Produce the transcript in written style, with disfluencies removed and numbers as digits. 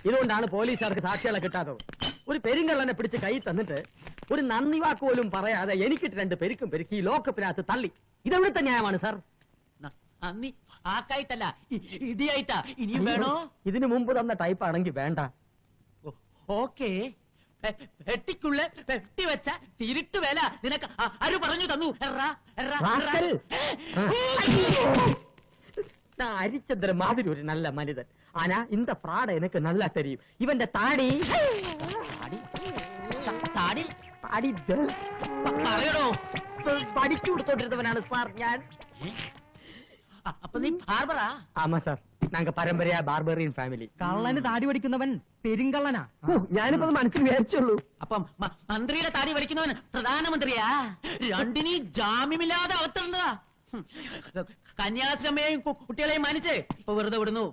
ഇതുകൊണ്ടാണ് പോലീസുകാർക്ക് സാക്ഷികളെ കിട്ടാത്തത്. ഒരു പെരുങ്കള്ളനെ പിടിച്ച് കൈ തന്നിട്ട് ഒരു നന്ദി വാക്ക് പോലും പറയാതെ എനിക്കിട്ട് 2 പെരുക്കും പെരുക്കി ഈ ലോക്കപ്പിനകത്ത് തള്ളി. ഇതെവിടുത്തെ ന്യായമാണ് സാർ? നന്ദി ആക്കായിട്ടല്ല, ഇടിയായിട്ടാ. ഇനിയും വേണോ? ഇതിനു മുമ്പ് തന്ന ടൈപ്പ് ആണെങ്കിൽ വേണ്ട. ഓക്കേ, പെട്ടിക്കുള്ള പെട്ടി വെച്ച തിരുട്ട് വേല നിനക്ക് ആര് പറഞ്ഞു തന്നു? ഹരിചന്ദ്രൻ മാതിരി ഒരു നല്ല മനിതൻ. ആനാ இந்த പ്രാട എനിക്ക് നല്ല തെരിയും. ഇവന്റെ താടി താടി താടി പറയണോ? പഠിച്ചു കൊടുത്തോണ്ടിരുന്നവനാണ് സാർ ഞാൻ. അപ്പൊ നീ ബാർബറാ? ആമാ സാർ, ഞങ്ങൾ പരമ്പരയാ ബാർബറിയൻ ഫാമിലി. കള്ളന് താടി പഠിക്കുന്നവൻ പെരുങ്കള്ളനാ. ഞാനിപ്പോ മനസ്സിൽ വിചാരിച്ചുള്ളൂ. അപ്പം മന്ത്രിയുടെ താടി വലിക്കുന്നവൻ പ്രധാനമന്ത്രിയാ? രണ്ടിനീ ജാമ്യമില്ലാതെ അവത്തണ്ടതാ. കന്യാശ്രമയെയും കുട്ടികളെയും മാനിച്ച് ഇപ്പൊ വെറുതെ വിടുന്നു.